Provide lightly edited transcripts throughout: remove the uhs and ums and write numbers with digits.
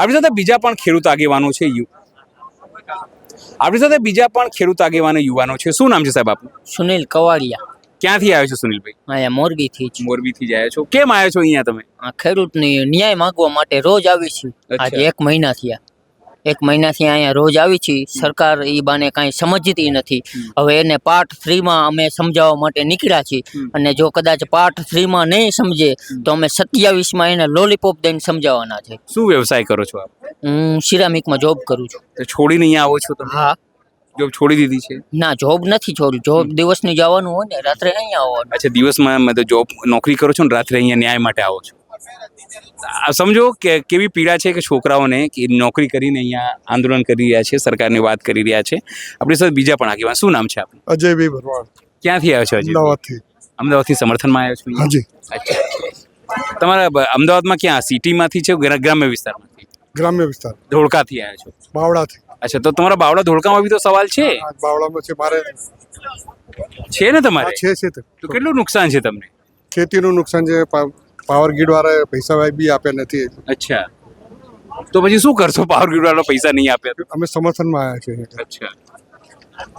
આપણી સાથે બીજા પણ ખેડૂત આગેવાનો છે યુવાનો છે. શું નામ છે સાહેબ આપનું? સુનિલ કવાડિયા. ક્યાંથી આવ્યો છો સુનિલભાઈ? અહીંયા મોરબીથી જ. મોરબીથી જ આવ્યા છો. કેમ આવ્યા છો અહીંયા તમે? આ ખેડૂતની ન્યાય માંગવા માટે રોજ આવી છે. આજે એક મહિના થયા. અહીંયા રોજ આવી છે. સરકાર એ બાને કાંઈ સમજતી નથી. હવે એને પાર્ટ 3 માં અમે સમજાવવા માટે નીકળ્યા છીએ. અને જો કદાચ પાર્ટ 3 માં નહીં સમજે તો અમે 27 માં એને લોલીપોપ દઈને સમજાવવાના છે. શું વ્યવસાય કરો છો આપ? હું સિરામિકમાં જોબ કરું છું. તો છોડીને અહીંયા આવો છો તમે? હા. જોબ છોડી દીધી છે? ના, જોબ નથી છોડી. જોબ દિવસની જવાનું હોય ને, રાત્રે અહીંયા આવવાનું. અચ્છા, દિવસમાં મતલબ જોબ નોકરી કરો છો ને રાત્રે અહીંયા ન્યાય માટે આવો છો. સમજો કે કેવી પીડા છે કે છોકરાઓને કે નોકરી કરીને અહીંયા આંદોલન કરી રહ્યા છે, સરકારની વાત કરી રહ્યા છે. આપણી સાથે બીજા પણ આગેવાન. શું નામ છે આપનું? અજયભાઈ ભરવાડ. ક્યાંથી આવ્યો છો? અમદાવાદથી. અમદાવાદથી સમર્થનમાં આવ્યો છો? હાજી. અચ્છા, તમારા અમદાવાદમાં ક્યાં સિટીમાંથી છે ગ્રામ્ય વિસ્તારમાંથી? ગ્રામ્ય વિસ્તાર. ધોળકાથી આવ્યા છો? બાવળાથી. અચ્છા, તો તમારા બાવળા ધોળકામાં બી તો સવાલ છે? બાવળામાં છે મારે. છે ને તમારે? છે. તો કેટલું નુકસાન છે તમને? ખેતીનું નુકસાન છે. પાવર ગ્રીડ વાળા પૈસા બી આપ્યા નથી. અચ્છા, તો પછી શું કરશો? પાવર ગ્રીડ વાળા પૈસા નહીં આપ્યા તો? અમે સમર્થનમાં આવ્યા છીએ. અચ્છા,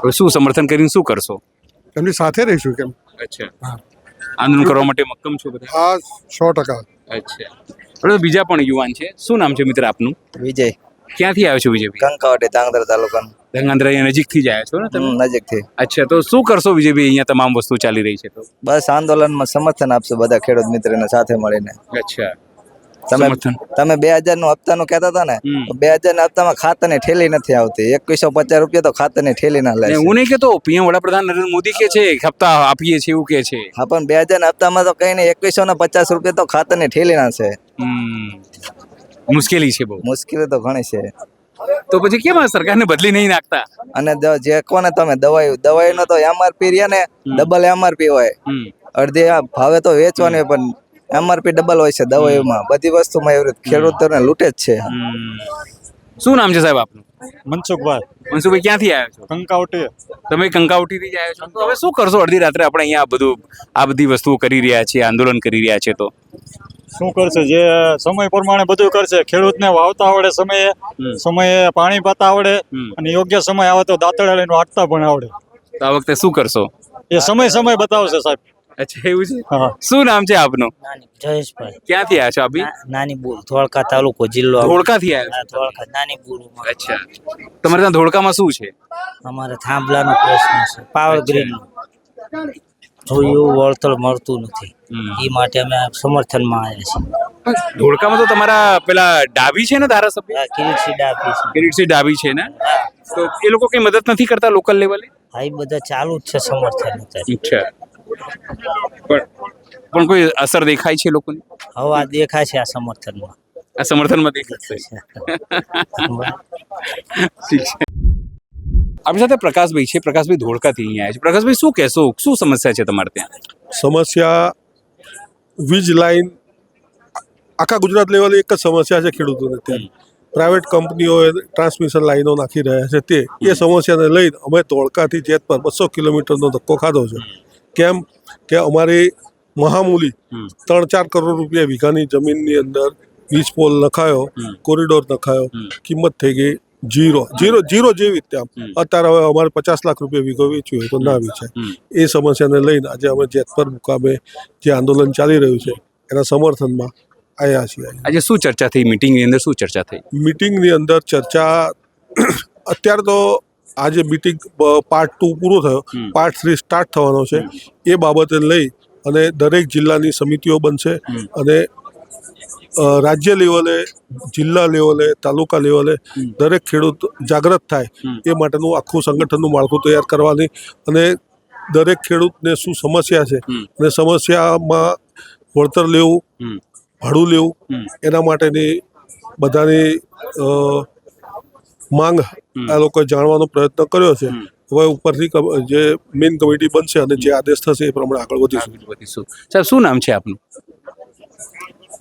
હવે શું સમર્થન કરીને શું કરશો? એમની સાથે રહીશું. કેમ? અચ્છા, આંદોલન કરવા માટે મક્કમ છો બધા? હા, 100%. અચ્છા, હવે બીજા પણ યુવાન છે. શું નામ છે મિત્ર આપનું? વિજય. ક્યાંથી આવ્યો છો વિજયભાઈ? કંકાવટી ધાંગધ્રા તાલુકાનું. ધંગાંદ્રા નજીકથી જ આવ્યા છો ને તમે? નજીકથી. અચ્છા, તો શું કરશો વિજયભાઈ? અહીંયા તમામ વસ્તુ ચાલી રહી છે તો બસ આંદોલનમાં સમર્થન આપશું બધા ખેડૂત મિત્રોને સાથે મળીને. અચ્છા, તમે 2000 નું હપ્તાનું કહેતા હતા ને, 2000 ના હપ્તામાં ખાતાની ઠેલી નથી આવતી. 2150 રૂપિયા તો ખાતાની ઠેલી ના લે. હું નહીં કેતો, પીએમ વડાપ્રધાન નરેન્દ્ર મોદી કે છે હપ્તા આપીએ છીએ એવું કે છે. હા, પણ 2000 ના હપ્તામાં તો કઈ નહીં. 2150 રૂપિયા તો ખાતાની ઠેલી ના છે. મુશ્કેલી છે બહુ. મુશ્કેલી તો ઘણી છે. તો પછી કેમ સરકારને બદલી નહીં નાખતા? અને જે કોને તમે દવાઈ નો તો એમઆરપી રહ્યા ને, ડબલ એમઆરપી હોય. અડધી ભાવે તો વેચવાની, પણ એમઆરપી ડબલ હોય છે દવાઈમાં. બધી વસ્તુમાં એવી રીતે ખેડૂતોને લૂંટે જ છે. શું નામ છે સાહેબ આપનું? મનસુખભાઈ. મનસુખભાઈ ક્યાંથી આવ્યા છો? કંકાવટી. તમે કંકાવટીથી જ આવ્યા છો? તો હવે શું કરશો? અડધી રાત્રે આપણે અહીંયા આ બધી વસ્તુઓ કરી રહ્યા છીએ, આંદોલન કરી રહ્યા છે, તો શું કરશે? જે સમય પ્રમાણે બધું કરશે. ખેડૂતને વાવતા આવડે, સમયે પાણી પાતા આવડે, અને યોગ્ય સમય આવે તો દાંતડા લઈને વાટતા પણ આવડે. તો આ વખતે શું કરશો? એ સમય બતાવશે સાહેબ. અચ્છા, એવું છે. શું નામ છે આપનું? જયેશભાઈ. ક્યાંથી આવ્યા છો અભી? નાની બુર, ધોળકા તાલુકો, જિલ્લો ધોળકાથી આવ્યા છો? ધોળકા નાની બુર. અચ્છા, તમારે ત્યાં ધોળકામાં શું છે? અમારે થાંભલાનો પ્રશ્ન છે, પાવર ગ્રીડનો. જોયું વળતર મળતું નથી, એ માટે અમે સમર્થનમાં આવ્યા છીએ. ધોળકામાં તો તમારા પેલા ડાબી છે ને ધારાસભ્ય? કિરીટસિંહ ડાબી છે ને? તો એ લોકો કઈ મદદ નથી કરતા લોકલ લેવલે? હા, એ બધા ચાલુ જ છે સમર્થન. અચ્છા, પણ કોઈ અસર દેખાય છે લોકોની? હવે આ દેખાય છે આ સમર્થનમાં. આ સમર્થનમાં દેખાય છે. ઠીક છે. આપણી સાથે પ્રકાશભાઈ છે. પ્રકાશભાઈ ધોળકાથી અહીંયા આવ્યા છે. પ્રકાશભાઈ, શું કહેશો? શું સમસ્યા છે તમારે ત્યાં? સમસ્યા વીજ લાઈન આખા ગુજરાત લેવલે એક જ સમસ્યા છે ખેડૂતોને. ત્યાં પ્રાઇવેટ કંપનીઓ ટ્રાન્સમિશન લાઈનો નાખી રહ્યા છે. એ સમસ્યાને લઈને અમે ધોળકાથી જેત પર 200 કિલોમીટરનો ધક્કો ખાધો છે. કેમ કે અમારી મહામૂલી 3-4 કરોડ રૂપિયા વીઘાની જમીનની અંદર વીજ પોલ નખાયો, કોરિડોર નખાયો, કિંમત થઈ ગઈ જીરો જેવી ત્યાં. અત્યારે હવે અમારે 50 લાખ રૂપિયા વીઘો વેચ્યું હોય તો ના વેચાય. એ સમસ્યાને લઈને આજે અમે જેતપર મુકામે જે આંદોલન ચાલી રહ્યું છે એના સમર્થનમાં આવ્યા છીએ. આજે શું ચર્ચા થઈ મિટિંગની અંદર? શું ચર્ચા થઈ મિટિંગની અંદર? ચર્ચા અત્યારે તો આજે મિટિંગ પાર્ટ 2 પૂરો થયો, પાર્ટ 3 સ્ટાર્ટ થવાનો છે. એ બાબતે લઈ અને દરેક જિલ્લાની સમિતિઓ બનશે, અને રાજ્ય લેવલે, જિલ્લા લેવલે, તાલુકા લેવલે દરેક ખેડૂત જાગૃત થાય એ માટેનું આખું સંગઠનનું માળખું તૈયાર કરવાની, અને દરેક ખેડૂતને શું સમસ્યા છે અને સમસ્યામાં વળતર લેવું, ભાડું લેવું, એના માટેની બધાની માંગ આ લોકોએ જાણવાનો પ્રયત્ન કર્યો છે. હવે ઉપરથી જે મેઇન કમિટી બનશે અને જે આદેશ થશે એ પ્રમાણે આગળ વધીશું. સાહેબ, શું નામ છે આપનું?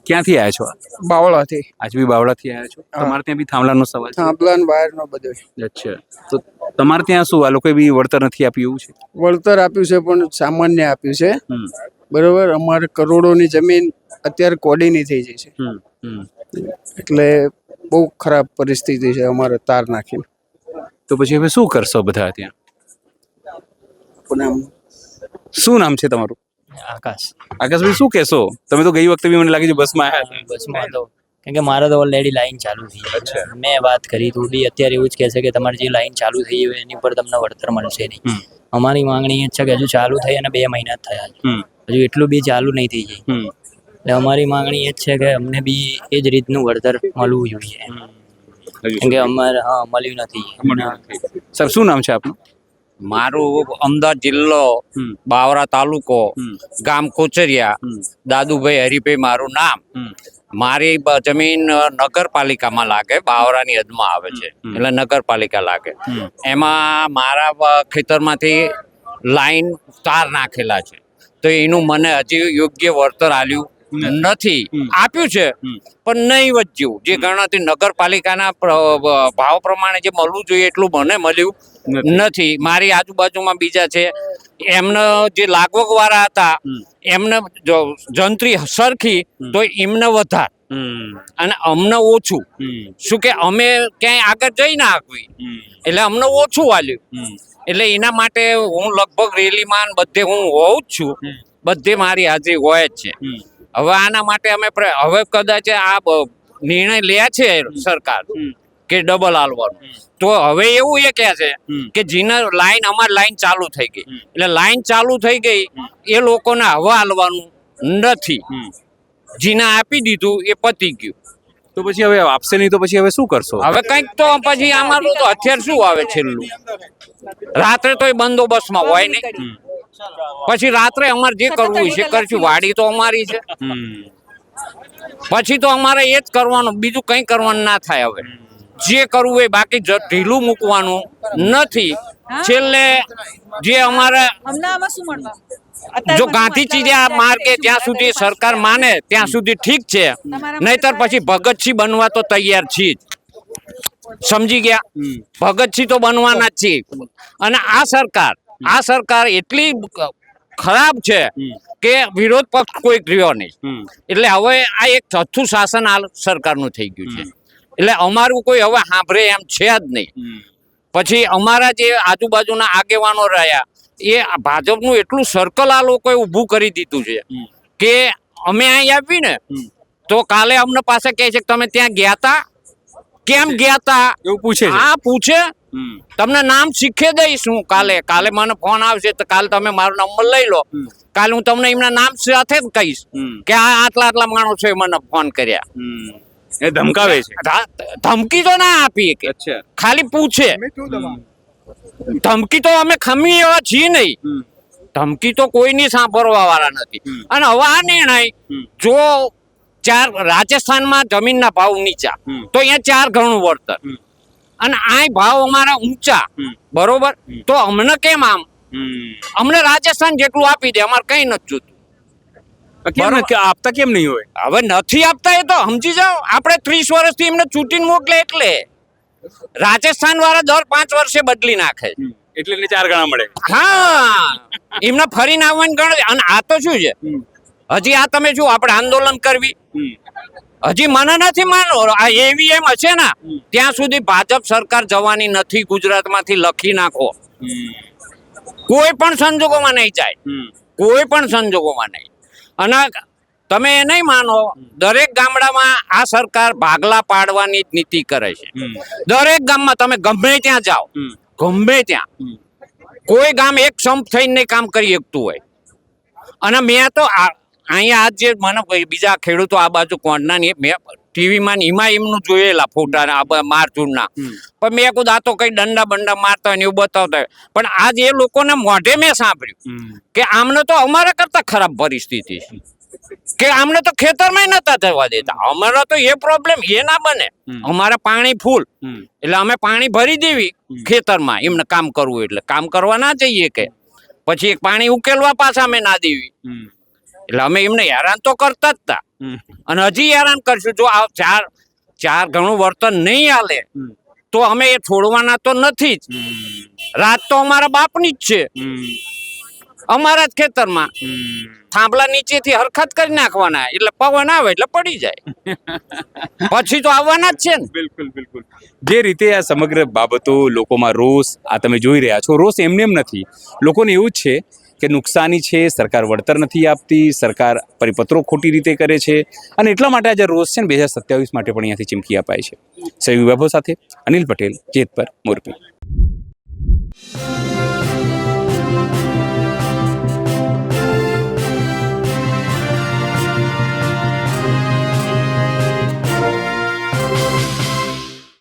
ક્યાંથી આવ્યા છો? બાવળાથી. આજ બી બાવળાથી આવ્યા છો? તમારે ત્યાં બી થાંભલાનો સવાલ છે? થાંભલાન વાયરનો બધો. અચ્છા, તો તમારે ત્યાં શું આ લોકોએ બી વળતર નથી આપ્યું એવું છે? વળતર આપ્યું છે પણ સામાન્ય આપ્યું છે. બરોબર, અમારે કરોડોની જમીન અત્યારે કોડીની થઈ જાય છે. એટલે બહુ ખરાબ પરિસ્થિતિ છે અમારે તાર નાખીને. તો પછી હવે શું કરશો બધા ત્યાં? પણ આમ શું નામ છે તમારું? આકાશ આકાશભાઈ, શું કહેશો? તમે તો ગઈ વખતે બી મને લાગે છે બસમાં આવ્યા હતા. બસમાં તો કેમ કે મારે તો ઓલરેડી લાઈન ચાલુ થઈ ગઈ છે. મેં વાત કરી તો બી અત્યારે એવું જ કહે છે કે તમારી જે લાઈન ચાલુ થઈ હોય એની પર તમને વળતર મળશે નહીં. અમારી માંગણી એ જ છે કે હજુ ચાલુ થઈ અને 2 મહિના જ થયા છે, હજુ એટલું બી ચાલુ નહીં થઈ ગઈ. એટલે અમારી માંગણી એ જ છે કે અમને બી એ જ રીતનું વળતર મળવું જોઈએ, કેમ કે અમારે મળ્યું નથી. સર, શું નામ છે આપનું? મારું અમદાવાદ જિલ્લો, બાવરા તાલુકો, ગામ કોચરિયા, દાદુભાઈ હરિભાઈ મારું નામ. મારી જમીન નગરપાલિકામાં લાગે, બાવરાની હદમાં આવે છે, એટલે નગરપાલિકા લાગે. એમાં મારા ખેતરમાંથી લાઈન તાર નાખેલા છે, તો એનું મને હજી યોગ્ય વળતર આલ્યું નથી. આપ્યું છે પણ નહીં વધ્યું. જે ગણતરી નગરપાલિકાના ભાવ પ્રમાણે જે મળવું જોઈએ એટલું મને મળ્યું નથી. મારી આજુબાજુમાં બીજા છે, એમને જે લાગવગ વાળા હતા એમને જંત્રી સરખી તો એમને વધાર અને અમને ઓછું. શું કે અમે ક્યાંય આગળ જઈ ના આપવી એટલે અમને ઓછું વાલ્યું. એટલે એના માટે હું લગભગ રેલીમાં બધે હું હોઉં જ છું, બધે મારી હાજરી હોય જ છે. હવે આના માટે અમે હવે કદાચ આ નિર્ણય લે છે સરકાર કે ડબલ હાલવાનું, તો હવે એવું એ કહે છે કે જેના લાઈન અમારી લાઈન ચાલુ થઈ ગઈ, એટલે લાઈન ચાલુ થઈ ગઈ એ લોકોને હવે હાલવાનું નથી. જેને આપી દીધું એ પતી ગયું. તો પછી હવે આપશે નહીં તો પછી હવે શું કરશો? હવે કંઈક તો પછી અમારું તો અત્યારે શું આવે છેલ્લું, રાત્રે તો એ બંદોબસ્તમાં હોય નહીં. પછી રાત્રે અમારે જે કરવું હોય છે કરશું. વાડી તો અમારી છે, પછી તો અમારે એ જ કરવાનું, બીજું કંઈ કરવાનું ના થાય. હવે જે કરવું હોય બાકી ઢીલું મૂકવાનું નથી. છેલ્લે જે અમારે જો ગાંધી ચીડિયા માર્ગે જ્યાં સુધી સરકાર માને ત્યાં સુધી ઠીક છે, નહીતર પછી ભગતસિંહ બનવા તો તૈયાર છીએ જ. સમજી ગયા? ભગતસિંહ તો બનવાના જ છીએ. અને આ સરકાર એટલી ખરાબ છે કે વિરોધ પક્ષ કોઈ રહ્યો નહીં. એટલે હવે આ એક ચોથું શાસન આ સરકારનું થઈ ગયું છે. એટલે અમારું કોઈ હવે સાંભળે એમ છે જ નહીં. પછી અમારા જે આજુબાજુના આગેવાનો રહ્યા એ ભાજપનું એટલું સર્કલ આ લોકોએ ઊભું કરી દીધું છે કે અમે અહીં આવી ને તો કાલે અમને પાસે કહે છે કે તમે ત્યાં ગયા તા, કેમ ગયા તા એવું પૂછે છે. હા પૂછે. તમને નામ શીખે દઈશું કાલે મને ફોન આવશે તો કાલે તમે મારો નંબર લઈ લો. કાલે હું તમને એમના નામ સાથે જ કહીશ કે આ આટલા માણસોએ મને ફોન કર્યા. એ ધમકાવે છે. ધમકી તો ના આપી કે ખાલી પૂછે. ધમકી તો અમે ખમી એવા છીએ નહીં. ધમકી તો કોઈની સાંભળવા વાળા નથી. અને હવે આ નિર્ણય જો રાજસ્થાનમાં જમીનના ભાવ નીચા તો અહીંયા 4 ગણું વળતર, અને આ ભાવ અમારા ઊંચા, બરોબર, તો અમને કેમ આમ? અમને રાજસ્થાન જેટલું આપી દે, અમારે કઈ નથી જોતું. આપતા કેમ નહીં હોય? હવે નથી આપતા એ તો સમજી જાઓ. આપણે 30 વર્ષથી એમને ચૂંટીને મોકલે એટલે રાજસ્થાન વાળા દર 5 વર્ષે બદલી નાખે એટલે 4 ગણા મળે. હા, એમને ફરીને આવવાની ગણ. અને આ તો શું છે, હજી આ તમે શું આપણે આંદોલન કરવી? હજી મને નથી માનો આ EVM હશે ને ત્યાં સુધી ભાજપ સરકાર જવાની નથી. ગુજરાતમાંથી લખી નાખો, કોઈ પણ સંજોગોમાં નહીં જાય, કોઈ પણ સંજોગોમાં નહીં. અને તમે એ નહીં માનો, દરેક ગામડામાં આ સરકાર ભાગલા પાડવાની નીતિ કરે છે. દરેક ગામમાં તમે ગમે ત્યાં જાઓ, ગમે ત્યાં કોઈ ગામ એક સંપ થઈને નહીં કામ કરી શકતું હોય. અને મેં તો અહીંયા આજ જે મને બીજા ખેડૂતો આ બાજુ કોણના મેં ટીવીમાં એમાં એમનું જોયેલા ફોટા મારઝૂડના, પણ મેં કીધું આ તો કઈ દંડા બંડા મારતા હોય ને એવું બતાવતા હોય. પણ આજ એ લોકોને મોઢે મેં સાંભળ્યું કે આમને તો અમારા કરતા ખરાબ પરિસ્થિતિ છે, કે આમને તો ખેતરમાં નતા જવા દેતા. અમારા તો એ પ્રોબ્લેમ એ ના બને. અમારે પાણી ફૂલ એટલે અમે પાણી ભરી દેવી ખેતરમાં, એમને કામ કરવું એટલે કામ કરવા ના જઈએ કે પછી એક પાણી ઉકેલવા પાછા અમે ના દેવી. એટલે અમે એમને હેરાન તો કરતા જ હતા અને હજી હેરાન કરશું. જો આ 4 ગણું વર્તન નહીં હાલે તો અમે એ છોડવાના તો નથી જ. રાત તો અમારા બાપની જ છે, અમારા જ ખેતરમાં. થાંભલા નીચેથી હરખત કરી નાખવાના, એટલે પવન આવે એટલે પડી જાય, પછી તો આવવાના જ છે ને. બિલકુલ બિલકુલ. જે રીતે આ સમગ્ર બાબતો લોકોમાં રોષ આ તમે જોઈ રહ્યા છો, રોષ એમને એમ નથી, લોકોને એવું જ છે કે નુકસાની છે, સરકાર વળતર નથી આપતી, સરકાર પરિપત્રો ખોટી રીતે કરે છે, અને એટલા માટે આજે રોષ છે ને 2027 માટે પણ અહીંયાથી ચીમકી અપાય છે. સહયોગી વૈભવ સાથે અનિલ પટેલ, જેતપર, મોરબી.